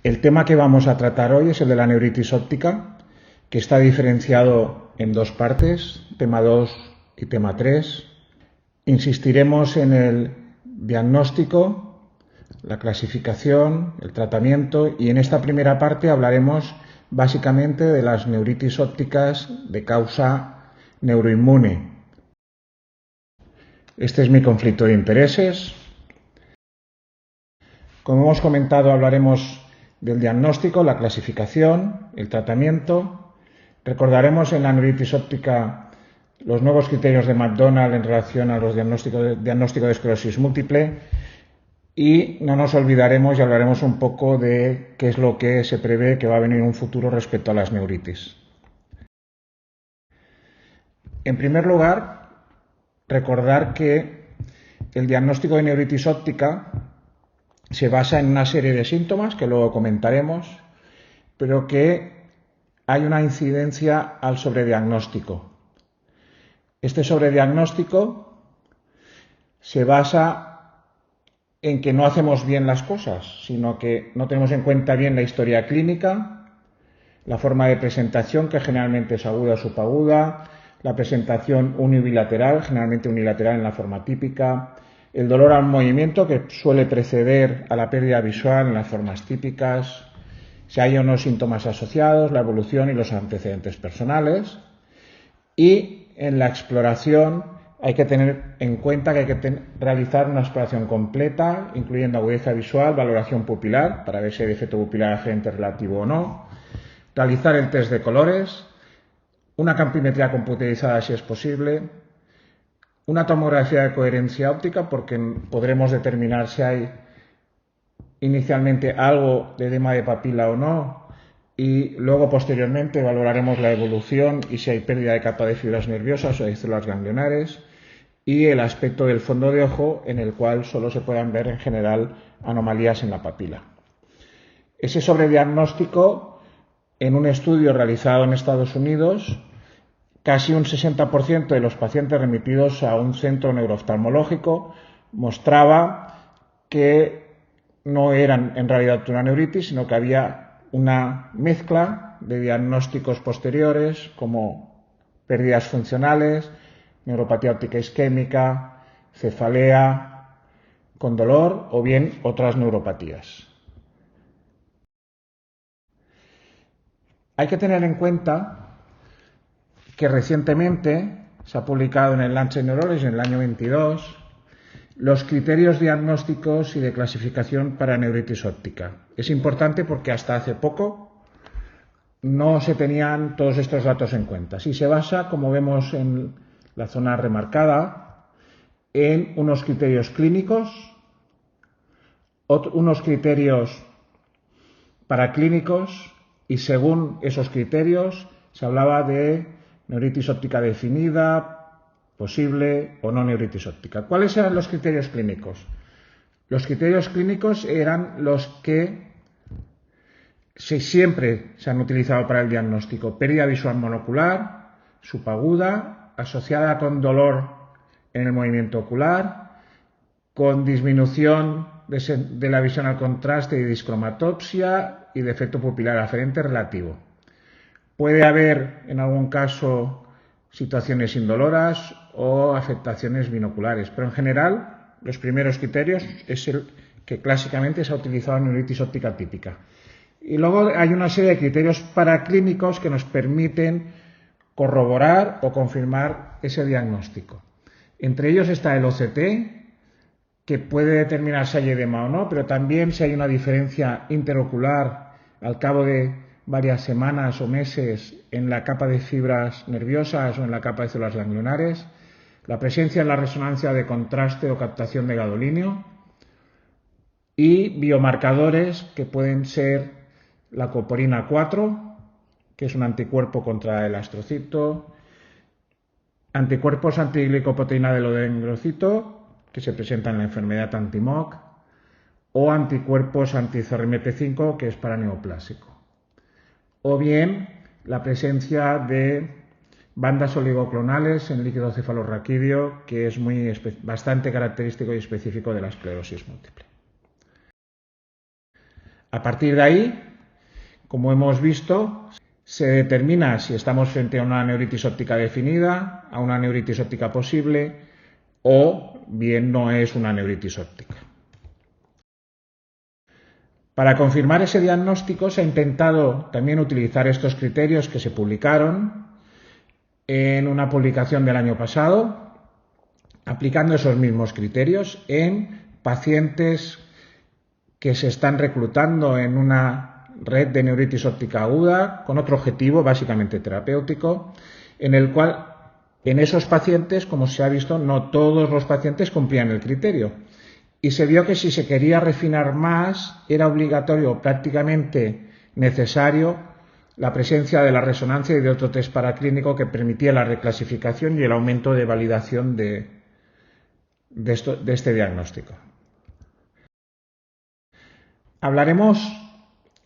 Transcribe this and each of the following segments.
El tema que vamos a tratar hoy es el de la neuritis óptica, que está diferenciado en dos partes, tema 2 y tema 3. Insistiremos en el diagnóstico, la clasificación, el tratamiento y en esta primera parte hablaremos básicamente de las neuritis ópticas de causa neuroinmune. Este es mi conflicto de intereses. Como hemos comentado, hablaremos del diagnóstico, la clasificación, el tratamiento. Recordaremos en la neuritis óptica los nuevos criterios de McDonald en relación a los diagnóstico de esclerosis múltiple y no nos olvidaremos y hablaremos un poco de qué es lo que se prevé que va a venir en un futuro respecto a las neuritis. En primer lugar, recordar que el diagnóstico de neuritis óptica se basa en una serie de síntomas que luego comentaremos, pero que hay una incidencia al sobrediagnóstico. Este sobrediagnóstico se basa en que no hacemos bien las cosas, sino que no tenemos en cuenta bien la historia clínica, la forma de presentación, que generalmente es aguda o subaguda, la presentación unilateral, generalmente unilateral en la forma típica, el dolor al movimiento, que suele preceder a la pérdida visual en las formas típicas, si hay o no síntomas asociados, la evolución y los antecedentes personales. Y en la exploración hay que tener en cuenta que hay que realizar una exploración completa, incluyendo agudeza visual, valoración pupilar, para ver si hay defecto pupilar aferente relativo o no, realizar el test de colores, una campimetría computerizada si es posible, una tomografía de coherencia óptica, porque podremos determinar si hay inicialmente algo de edema de papila o no, y luego posteriormente valoraremos la evolución y si hay pérdida de capa de fibras nerviosas o de células ganglionares, y el aspecto del fondo de ojo, en el cual solo se puedan ver en general anomalías en la papila. Ese sobrediagnóstico, en un estudio realizado en Estados Unidos, casi un 60% de los pacientes remitidos a un centro neurooftalmológico mostraba que no eran en realidad una neuritis, sino que había una mezcla de diagnósticos posteriores como pérdidas funcionales, neuropatía óptica isquémica, cefalea con dolor o bien otras neuropatías. Hay que tener en cuenta que recientemente se ha publicado en el Lancet Neurology en el año 22 los criterios diagnósticos y de clasificación para neuritis óptica. Es importante porque hasta hace poco no se tenían todos estos datos en cuenta. Sí se basa, como vemos en la zona remarcada, en unos criterios clínicos, unos criterios paraclínicos y según esos criterios se hablaba de neuritis óptica definida, posible o no neuritis óptica. ¿Cuáles eran los criterios clínicos? Los criterios clínicos eran los que siempre se han utilizado para el diagnóstico: pérdida visual monocular, subaguda, asociada con dolor en el movimiento ocular, con disminución de la visión al contraste y discromatopsia y defecto pupilar aferente relativo. Puede haber en algún caso situaciones indoloras o afectaciones binoculares, pero en general los primeros criterios es el que clásicamente se ha utilizado en neuritis óptica típica. Y luego hay una serie de criterios paraclínicos que nos permiten corroborar o confirmar ese diagnóstico. Entre ellos está el OCT, que puede determinar si hay edema o no, pero también si hay una diferencia interocular al cabo de varias semanas o meses en la capa de fibras nerviosas o en la capa de células ganglionares, la presencia en la resonancia de contraste o captación de gadolinio y biomarcadores que pueden ser la coporina 4, que es un anticuerpo contra el astrocito, anticuerpos antiglicoproteína del odengrocito, que se presenta en la enfermedad anti-MOC, o anticuerpos anti-CRMP5, que es para neoplásico. O bien la presencia de bandas oligoclonales en líquido cefalorraquídeo, que es bastante característico y específico de la esclerosis múltiple. A partir de ahí, como hemos visto, se determina si estamos frente a una neuritis óptica definida, a una neuritis óptica posible o bien no es una neuritis óptica. Para confirmar ese diagnóstico se ha intentado también utilizar estos criterios que se publicaron en una publicación del año pasado, aplicando esos mismos criterios en pacientes que se están reclutando en una red de neuritis óptica aguda con otro objetivo, básicamente terapéutico, en el cual en esos pacientes, como se ha visto, no todos los pacientes cumplían el criterio. Y se vio que si se quería refinar más, era obligatorio o prácticamente necesario la presencia de la resonancia y de otro test paraclínico que permitía la reclasificación y el aumento de validación de este diagnóstico. Hablaremos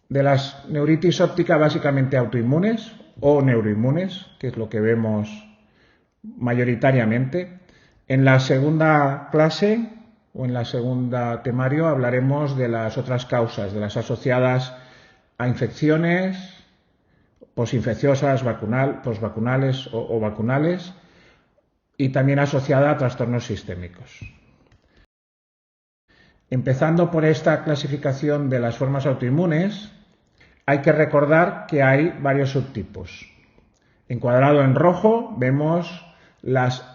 de las neuritis ópticas básicamente autoinmunes o neuroinmunes, que es lo que vemos mayoritariamente. En la segunda clase o en la segunda temario hablaremos de las otras causas, de las asociadas a infecciones posinfecciosas, posvacunales o vacunales, y también asociada a trastornos sistémicos. Empezando por esta clasificación de las formas autoinmunes, hay que recordar que hay varios subtipos. Encuadrado en rojo vemos las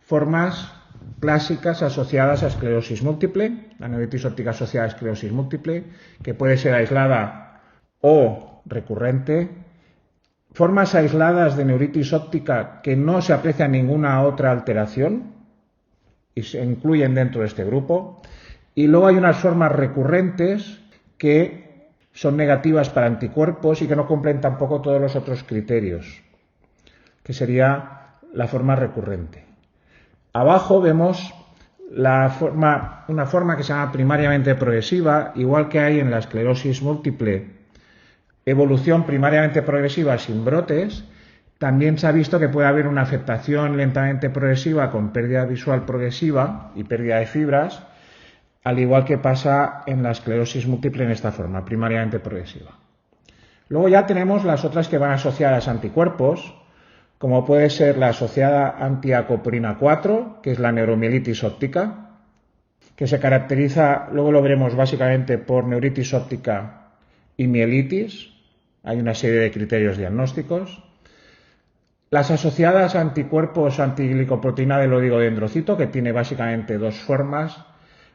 formas clásicas asociadas a esclerosis múltiple, la neuritis óptica asociada a esclerosis múltiple, que puede ser aislada o recurrente. Formas aisladas de neuritis óptica que no se aprecia ninguna otra alteración y se incluyen dentro de este grupo. Y luego hay unas formas recurrentes que son negativas para anticuerpos y que no cumplen tampoco todos los otros criterios, que sería la forma recurrente. Abajo vemos una forma que se llama primariamente progresiva, igual que hay en la esclerosis múltiple, evolución primariamente progresiva sin brotes. También se ha visto que puede haber una afectación lentamente progresiva con pérdida visual progresiva y pérdida de fibras, al igual que pasa en la esclerosis múltiple en esta forma, primariamente progresiva. Luego ya tenemos las otras que van asociadas a anticuerpos, como puede ser la asociada antiacoprina 4, que es la neuromielitis óptica, que se caracteriza, luego lo veremos básicamente por neuritis óptica y mielitis. Hay una serie de criterios diagnósticos. Las asociadas a anticuerpos antiglicoproteína del oligodendrocito, que tiene básicamente dos formas.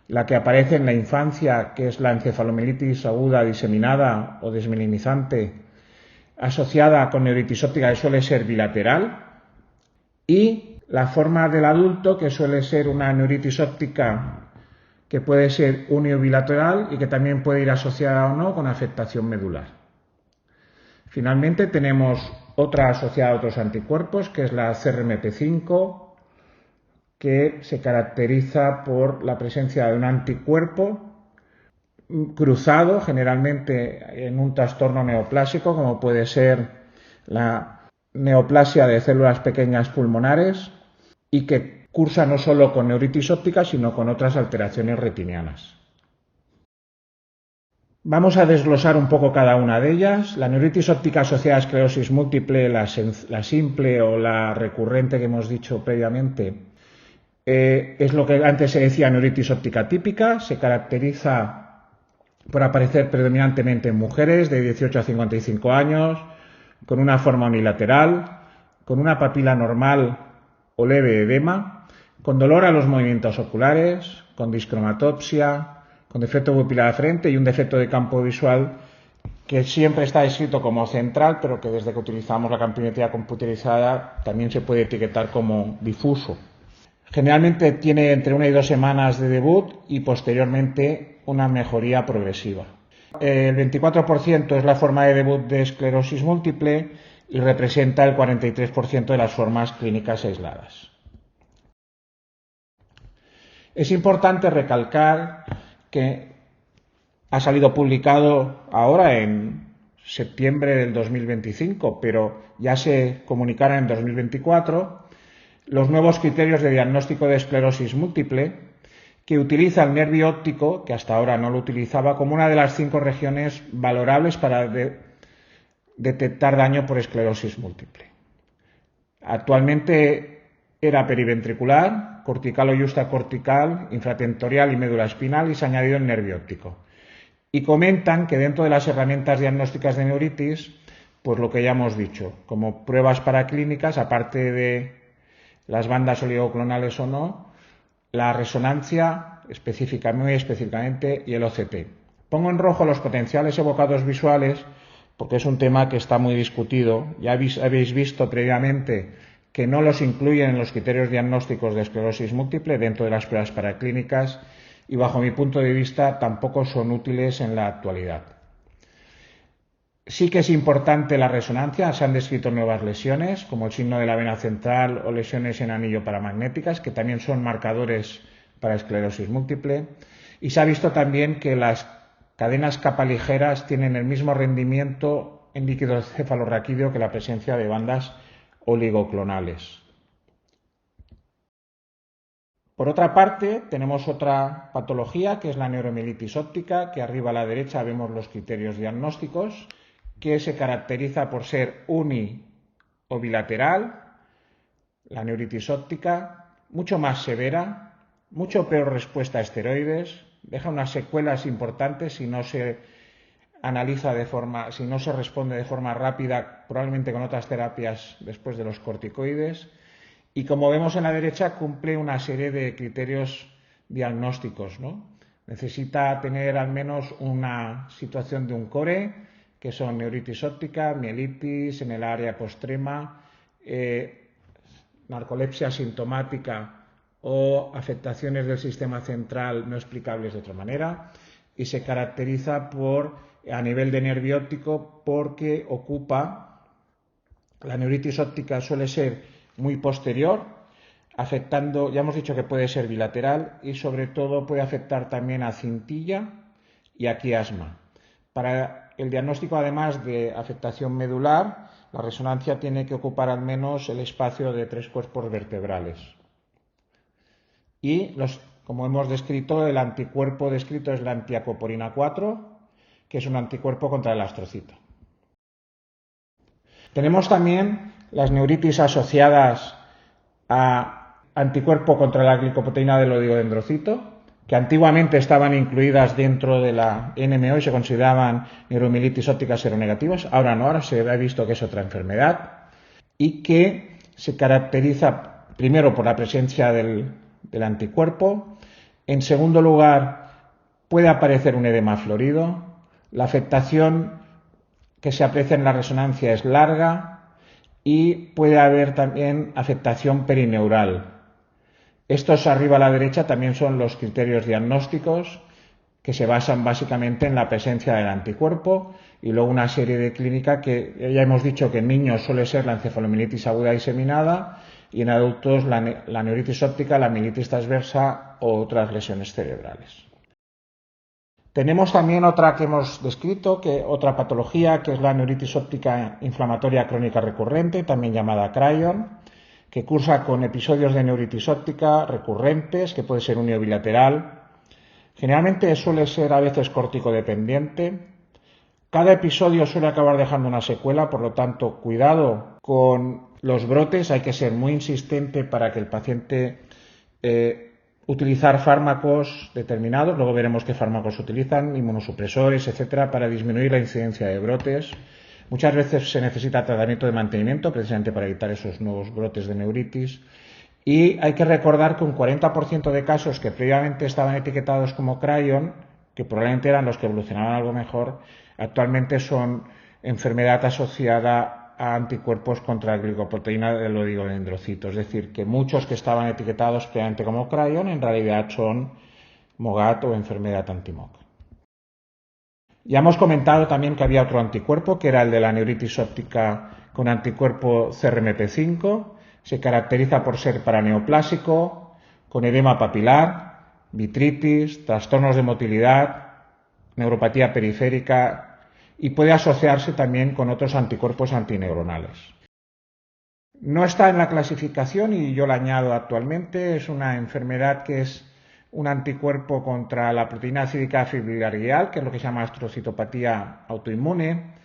La que aparece en la infancia, que es la encefalomielitis aguda diseminada o desmelinizante, asociada con neuritis óptica, que suele ser bilateral, y la forma del adulto, que suele ser una neuritis óptica que puede ser uniobilateral y que también puede ir asociada o no con afectación medular. Finalmente tenemos otra asociada a otros anticuerpos, que es la CRMP5, que se caracteriza por la presencia de un anticuerpo cruzado, generalmente en un trastorno neoplásico, como puede ser la neoplasia de células pequeñas pulmonares, y que cursa no solo con neuritis óptica, sino con otras alteraciones retinianas. Vamos a desglosar un poco cada una de ellas. La neuritis óptica asociada a esclerosis múltiple, la simple o la recurrente que hemos dicho previamente, es lo que antes se decía neuritis óptica típica. Se caracteriza por aparecer predominantemente en mujeres de 18 a 55 años, con una forma unilateral, con una papila normal o leve edema, con dolor a los movimientos oculares, con discromatopsia, con defecto pupilar de frente y un defecto de campo visual que siempre está escrito como central, pero que desde que utilizamos la campimetría computerizada también se puede etiquetar como difuso. Generalmente tiene entre 1 y 2 semanas de debut y posteriormente una mejoría progresiva. El 24% es la forma de debut de esclerosis múltiple y representa el 43% de las formas clínicas aisladas. Es importante recalcar que ha salido publicado ahora en septiembre del 2025, pero ya se comunicará en 2024, los nuevos criterios de diagnóstico de esclerosis múltiple, que utiliza el nervio óptico, que hasta ahora no lo utilizaba, como una de las 5 regiones valorables para detectar daño por esclerosis múltiple. Actualmente era periventricular, cortical o yustacortical, infratentorial y médula espinal, y se ha añadido el nervio óptico. Y comentan que dentro de las herramientas diagnósticas de neuritis, pues lo que ya hemos dicho, como pruebas paraclínicas, aparte de las bandas oligoclonales o no, la resonancia muy específicamente y el OCT. Pongo en rojo los potenciales evocados visuales porque es un tema que está muy discutido. Ya habéis visto previamente que no los incluyen en los criterios diagnósticos de esclerosis múltiple dentro de las pruebas paraclínicas y bajo mi punto de vista tampoco son útiles en la actualidad. Sí que es importante la resonancia, se han descrito nuevas lesiones como el signo de la vena central o lesiones en anillo paramagnéticas que también son marcadores para esclerosis múltiple, y se ha visto también que las cadenas capa ligeras tienen el mismo rendimiento en líquido cefalorraquídeo que la presencia de bandas oligoclonales. Por otra parte, tenemos otra patología que es la neuromielitis óptica, que arriba a la derecha vemos los criterios diagnósticos, que se caracteriza por ser uni o bilateral, la neuritis óptica, mucho más severa, mucho peor respuesta a esteroides, deja unas secuelas importantes si no se si no se responde de forma rápida, probablemente con otras terapias después de los corticoides. Y como vemos en la derecha, cumple una serie de criterios diagnósticos, ¿no? Necesita tener al menos una situación de un core, que son neuritis óptica, mielitis en el área postrema, narcolepsia sintomática o afectaciones del sistema central no explicables de otra manera, y se caracteriza a nivel de nervio óptico porque la neuritis óptica suele ser muy posterior, afectando, ya hemos dicho que puede ser bilateral y sobre todo puede afectar también a cintilla y a quiasma. Para el diagnóstico, además de afectación medular, la resonancia tiene que ocupar al menos el espacio de 3 cuerpos vertebrales. Y como hemos descrito, el anticuerpo descrito es la antiacoporina 4, que es un anticuerpo contra el astrocito. Tenemos también las neuritis asociadas a anticuerpo contra la glicoproteína del oligodendrocito, que antiguamente estaban incluidas dentro de la NMO y se consideraban neuromielitis ópticas seronegativas. Ahora no, ahora se ha visto que es otra enfermedad y que se caracteriza primero por la presencia del anticuerpo. En segundo lugar, puede aparecer un edema florido. La afectación que se aprecia en la resonancia es larga y puede haber también afectación perineural. Estos arriba a la derecha también son los criterios diagnósticos que se basan básicamente en la presencia del anticuerpo y luego una serie de clínica que ya hemos dicho que en niños suele ser la encefalomielitis aguda diseminada y en adultos la neuritis óptica, la mielitis transversa o otras lesiones cerebrales. Tenemos también otra que hemos descrito, otra patología que es la neuritis óptica inflamatoria crónica recurrente, también llamada CRAYON, que cursa con episodios de neuritis óptica recurrentes, que puede ser uniobilateral. Generalmente suele ser a veces corticodependiente. Cada episodio suele acabar dejando una secuela, por lo tanto, cuidado con los brotes, hay que ser muy insistente para que el paciente utilizar fármacos determinados, luego veremos qué fármacos utilizan, inmunosupresores, etcétera, para disminuir la incidencia de brotes. Muchas veces se necesita tratamiento de mantenimiento precisamente para evitar esos nuevos brotes de neuritis. Y hay que recordar que un 40% de casos que previamente estaban etiquetados como CRAYON, que probablemente eran los que evolucionaban algo mejor, actualmente son enfermedad asociada a anticuerpos contra la glicoproteína del oligodendrocito. Es decir, que muchos que estaban etiquetados previamente como CRAYON en realidad son MOGAD o enfermedad anti-MOG. Ya hemos comentado también que había otro anticuerpo, que era el de la neuritis óptica con anticuerpo CRMP5. Se caracteriza por ser paraneoplásico, con edema papilar, vitritis, trastornos de motilidad, neuropatía periférica y puede asociarse también con otros anticuerpos antineuronales. No está en la clasificación y yo la añado actualmente. Es una enfermedad que es un anticuerpo contra la proteína cívica fibrilar guial, que es lo que se llama astrocitopatía autoinmune,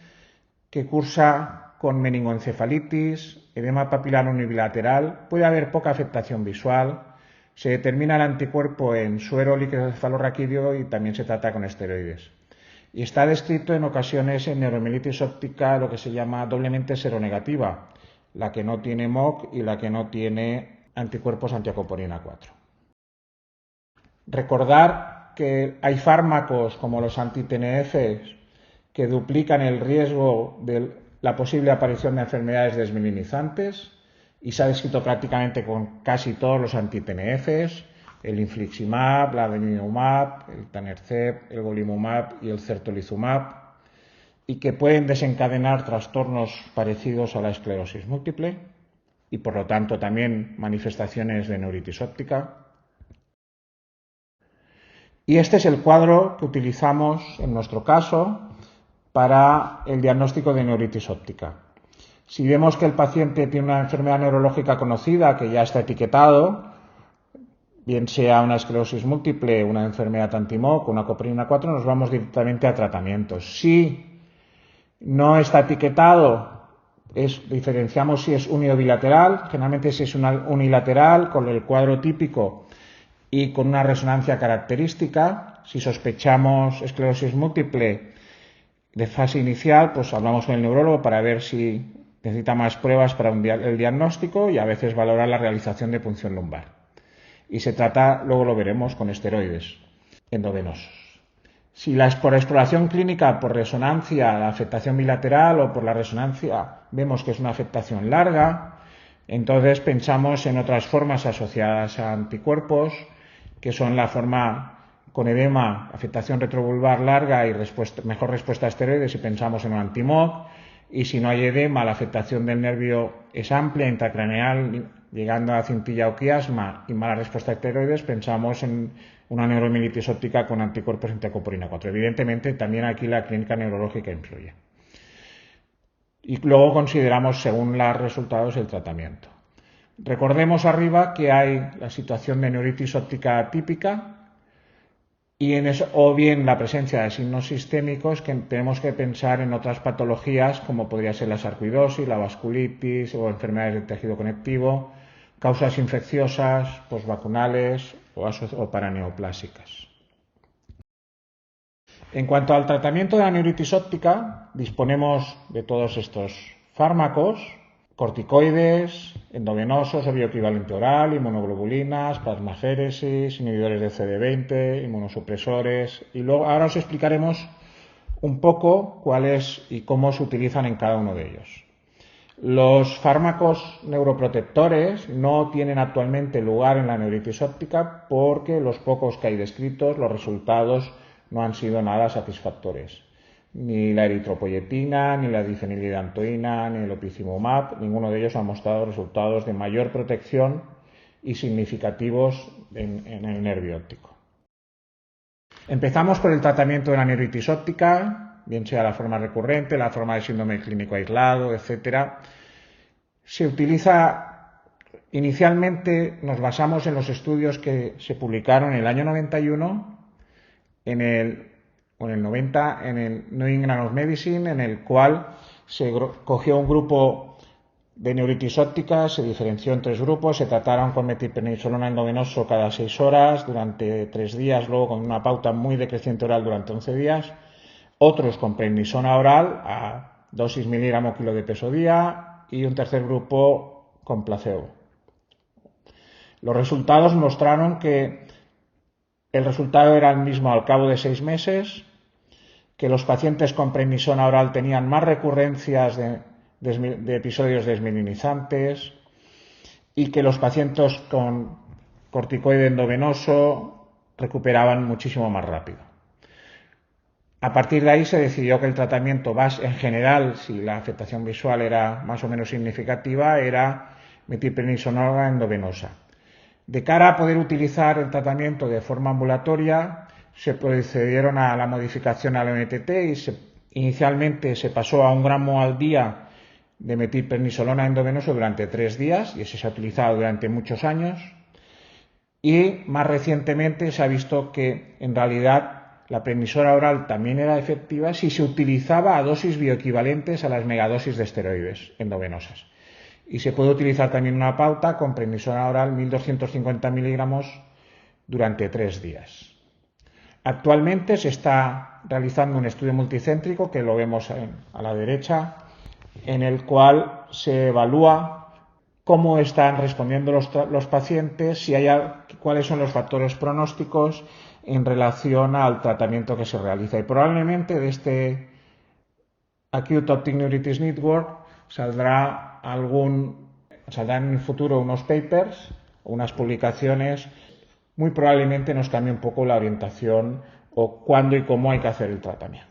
que cursa con meningoencefalitis, edema papilar unilateral, puede haber poca afectación visual, se determina el anticuerpo en suero líquido cefalorraquídeo y también se trata con esteroides. Y está descrito en ocasiones en neuromielitis óptica lo que se llama doblemente seronegativa, la que no tiene MOC y la que no tiene anticuerpos antiacopolina 4. Recordar que hay fármacos como los anti-TNFs que duplican el riesgo de la posible aparición de enfermedades desmielinizantes y se ha descrito prácticamente con casi todos los anti-TNFs, el infliximab, la adalimumab, el tanercept, el golimumab y el certolizumab, y que pueden desencadenar trastornos parecidos a la esclerosis múltiple y por lo tanto también manifestaciones de neuritis óptica. Y este es el cuadro que utilizamos en nuestro caso para el diagnóstico de neuritis óptica. Si vemos que el paciente tiene una enfermedad neurológica conocida que ya está etiquetado, bien sea una esclerosis múltiple, una enfermedad anti-MOC o una coprina 4, nos vamos directamente a tratamientos. Si no está etiquetado, diferenciamos si es unilateral, generalmente si es unilateral con el cuadro típico y con una resonancia característica. Si sospechamos esclerosis múltiple de fase inicial, pues hablamos con el neurólogo para ver si necesita más pruebas para el diagnóstico y a veces valorar la realización de punción lumbar. Y se trata, luego lo veremos, con esteroides endovenosos. Si por exploración clínica, por resonancia, la afectación bilateral o por la resonancia vemos que es una afectación larga, entonces pensamos en otras formas asociadas a anticuerpos, que son la forma con edema, afectación retrovulvar larga y mejor respuesta a esteroides y pensamos en un anti-MOC. Y si no hay edema, la afectación del nervio es amplia, intracraneal, llegando a cintilla o quiasma y mala respuesta a esteroides, pensamos en una neuromielitis óptica con anticuerpos antiacopolina 4. Evidentemente, también aquí la clínica neurológica influye. Y luego consideramos, según los resultados, el tratamiento. Recordemos arriba que hay la situación de neuritis óptica atípica y o bien la presencia de signos sistémicos que tenemos que pensar en otras patologías como podría ser la sarcoidosis, la vasculitis o enfermedades del tejido conectivo, causas infecciosas, postvacunales o paraneoplásicas. En cuanto al tratamiento de la neuritis óptica, disponemos de todos estos fármacos: corticoides, endovenosos o bioequivalente oral, inmunoglobulinas, plasmaféresis, inhibidores de CD20, inmunosupresores, y luego ahora os explicaremos un poco cuáles y cómo se utilizan en cada uno de ellos. Los fármacos neuroprotectores no tienen actualmente lugar en la neuritis óptica porque los pocos que hay descritos, los resultados no han sido nada satisfactorios. Ni la eritropoyetina, ni la difenilidantoína, ni el opicimumab, ninguno de ellos ha mostrado resultados de mayor protección y significativos en el nervio óptico. Empezamos por el tratamiento de la neuritis óptica, bien sea la forma recurrente, la forma de síndrome clínico aislado, etc. Se utiliza, inicialmente nos basamos en los estudios que se publicaron en el año 91 en el 90 en el New England of Medicine, en el cual se cogió un grupo de neuritis óptica, se diferenció en 3 grupos, se trataron con metilprednisolona endovenoso cada 6 horas durante 3 días, luego con una pauta muy decreciente oral durante 11 días, otros con prednisona oral a dosis miligramo kilo de peso día y un tercer grupo con placebo. Los resultados mostraron que el resultado era el mismo al cabo de 6 meses, que los pacientes con prednisona oral tenían más recurrencias de episodios desmielinizantes y que los pacientes con corticoide endovenoso recuperaban muchísimo más rápido. A partir de ahí se decidió que el tratamiento en general, si la afectación visual era más o menos significativa, era metilprednisolona endovenosa. De cara a poder utilizar el tratamiento de forma ambulatoria, se procedieron a la modificación al MTT y inicialmente se pasó a 1 gramo al día de metilprednisolona endovenoso durante 3 días, y ese se ha utilizado durante muchos años. Y más recientemente se ha visto que en realidad la prednisona oral también era efectiva si se utilizaba a dosis bioequivalentes a las megadosis de esteroides endovenosas. Y se puede utilizar también una pauta con prednisona oral 1250 miligramos durante 3 días. Actualmente se está realizando un estudio multicéntrico, que lo vemos a la derecha, en el cual se evalúa cómo están respondiendo los pacientes, cuáles son los factores pronósticos en relación al tratamiento que se realiza. Y probablemente de este Acute Optic Neuritis Network saldrán en el futuro unos papers o unas publicaciones. Muy probablemente nos cambie un poco la orientación o cuándo y cómo hay que hacer el tratamiento.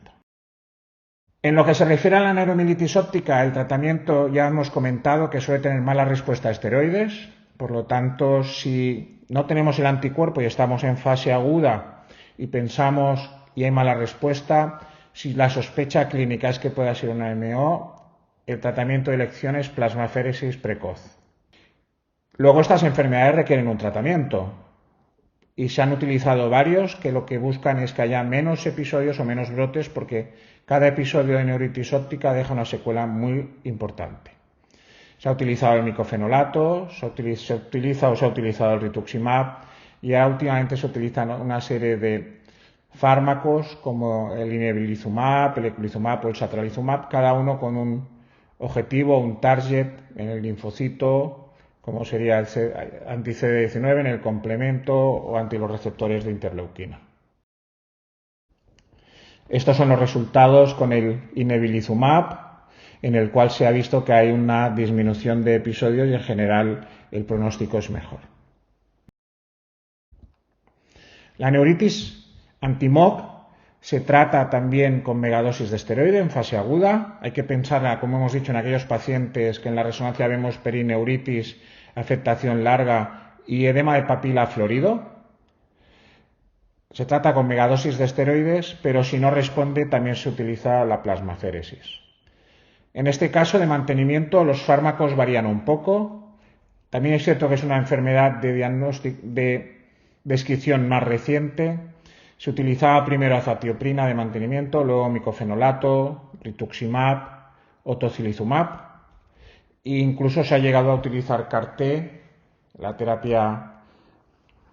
En lo que se refiere a la neuromielitis óptica, el tratamiento ya hemos comentado que suele tener mala respuesta a esteroides. Por lo tanto, si no tenemos el anticuerpo y estamos en fase aguda y pensamos y hay mala respuesta, si la sospecha clínica es que pueda ser una MO, el tratamiento de elección es plasmaféresis precoz. Luego, estas enfermedades requieren un tratamiento y se han utilizado varios que lo que buscan es que haya menos episodios o menos brotes, porque cada episodio de neuritis óptica deja una secuela muy importante. Se ha utilizado el micofenolato, se ha utilizado el rituximab, y ahora últimamente se utilizan una serie de fármacos como el inebilizumab, el eculizumab o el satralizumab, cada uno con un objetivo, un target en el linfocito, como sería el anti-CD19 en el complemento o anti los receptores de interleuquina. Estos son los resultados con el inebilizumab, en el cual se ha visto que hay una disminución de episodios y en general el pronóstico es mejor. La neuritis anti-MOC se trata también con megadosis de esteroide en fase aguda. Hay que pensarla, como hemos dicho, en aquellos pacientes que en la resonancia vemos perineuritis, afectación larga y edema de papila florido. Se trata con megadosis de esteroides, pero si no responde también se utiliza la plasmaféresis. En este caso de mantenimiento los fármacos varían un poco. También es cierto que es una enfermedad de descripción más reciente. Se utilizaba primero azatioprina de mantenimiento, luego micofenolato, rituximab o tocilizumab. E incluso se ha llegado a utilizar CAR-T, la terapia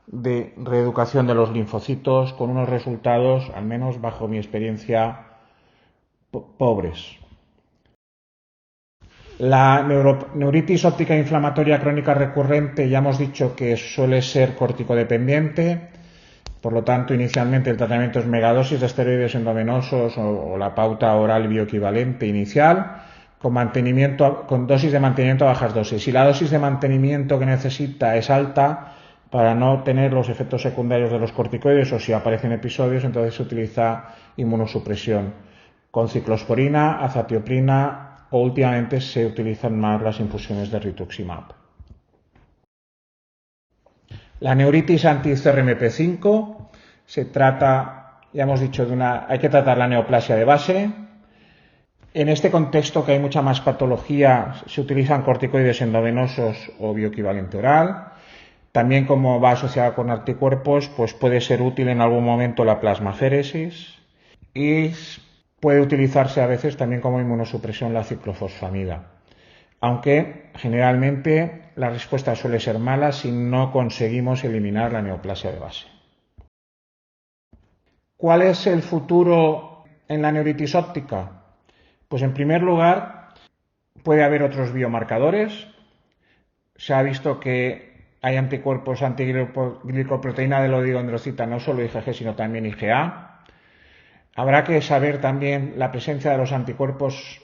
de reeducación de los linfocitos, con unos resultados, al menos bajo mi experiencia, pobres. La neuritis óptica inflamatoria crónica recurrente ya hemos dicho que suele ser corticodependiente, por lo tanto inicialmente el tratamiento es megadosis de esteroides endovenosos o la pauta oral bioequivalente inicial con dosis de mantenimiento a bajas dosis. Si la dosis de mantenimiento que necesita es alta para no tener los efectos secundarios de los corticoides o si aparecen episodios, entonces se utiliza inmunosupresión con ciclosporina, azatioprina o últimamente se utilizan más las infusiones de rituximab. La neuritis anti-CRMP5 se trata, ya hemos dicho, hay que tratar la neoplasia de base. En este contexto, que hay mucha más patología, se utilizan corticoides endovenosos o bioequivalente oral. También, como va asociada con anticuerpos, pues puede ser útil en algún momento la plasmaféresis y puede utilizarse a veces también como inmunosupresión la ciclofosfamida, aunque generalmente la respuesta suele ser mala si no conseguimos eliminar la neoplasia de base. ¿Cuál es el futuro en la neuritis óptica? Pues en primer lugar puede haber otros biomarcadores. Se ha visto que hay anticuerpos antiglicoproteína del oligodendrocita, no solo IgG sino también IgA. Habrá que saber también la presencia de los anticuerpos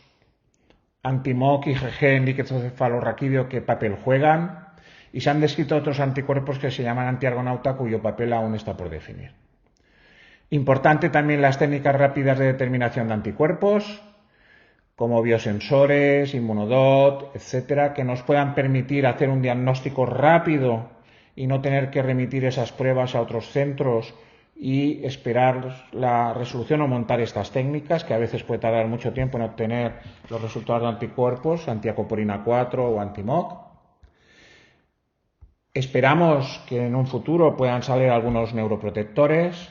anti-MOC, IgG en líquido cefalorraquídeo, qué papel juegan, y se han descrito otros anticuerpos que se llaman antiargonauta, cuyo papel aún está por definir. Importante también las técnicas rápidas de determinación de anticuerpos, como biosensores, inmunodot, etcétera, que nos puedan permitir hacer un diagnóstico rápido y no tener que remitir esas pruebas a otros centros y esperar la resolución o montar estas técnicas, que a veces puede tardar mucho tiempo en obtener los resultados de anticuerpos, antiacoporina 4 o anti-MOC. Esperamos que en un futuro puedan salir algunos neuroprotectores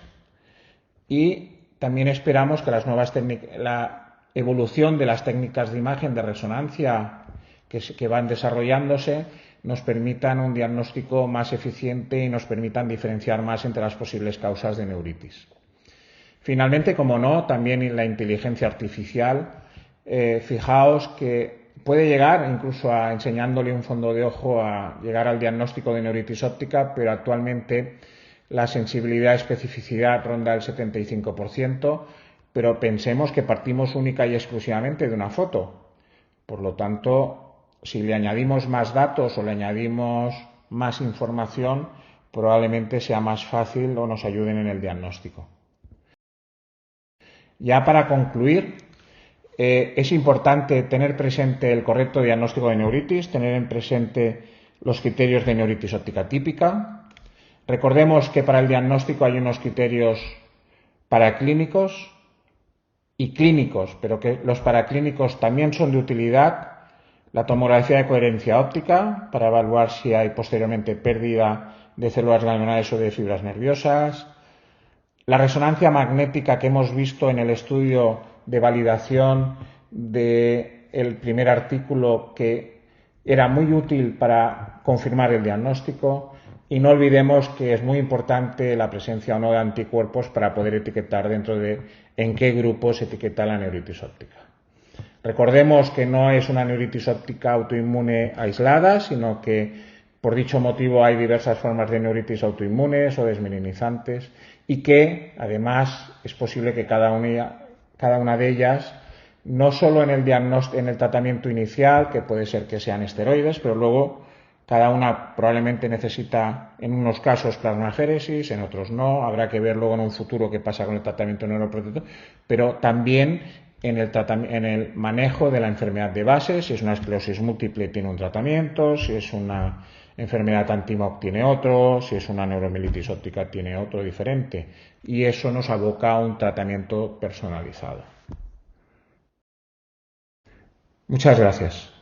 y también esperamos que la evolución de las técnicas de imagen de resonancia que van desarrollándose nos permitan un diagnóstico más eficiente y nos permitan diferenciar más entre las posibles causas de neuritis. Finalmente, como no, también la inteligencia artificial, fijaos que puede llegar, incluso enseñándole un fondo de ojo, a llegar al diagnóstico de neuritis óptica, pero actualmente la sensibilidad y especificidad ronda el 75%, pero pensemos que partimos única y exclusivamente de una foto. Por lo tanto, si le añadimos más datos o le añadimos más información, probablemente sea más fácil o nos ayuden en el diagnóstico. Ya para concluir, es importante tener presente el correcto diagnóstico de neuritis, tener en presente los criterios de neuritis óptica típica. Recordemos que para el diagnóstico hay unos criterios paraclínicos y clínicos, pero que los paraclínicos también son de utilidad. La tomografía de coherencia óptica para evaluar si hay posteriormente pérdida de células ganglionares o de fibras nerviosas. La resonancia magnética que hemos visto en el estudio de validación del primer artículo, que era muy útil para confirmar el diagnóstico. Y no olvidemos que es muy importante la presencia o no de anticuerpos para poder etiquetar dentro de en qué grupo se etiqueta la neuritis óptica. Recordemos que no es una neuritis óptica autoinmune aislada, sino que por dicho motivo hay diversas formas de neuritis autoinmunes o desmeninizantes y que además es posible que cada una de ellas, no solo en el tratamiento inicial, que puede ser que sean esteroides, pero luego cada una probablemente necesita en unos casos plasmaféresis, en otros no. Habrá que ver luego en un futuro qué pasa con el tratamiento neuroprotector, pero también en el manejo de la enfermedad de base. Si es una esclerosis múltiple tiene un tratamiento, si es una enfermedad anti-MOC tiene otro, si es una neuromielitis óptica tiene otro diferente. Y eso nos aboca a un tratamiento personalizado. Muchas gracias.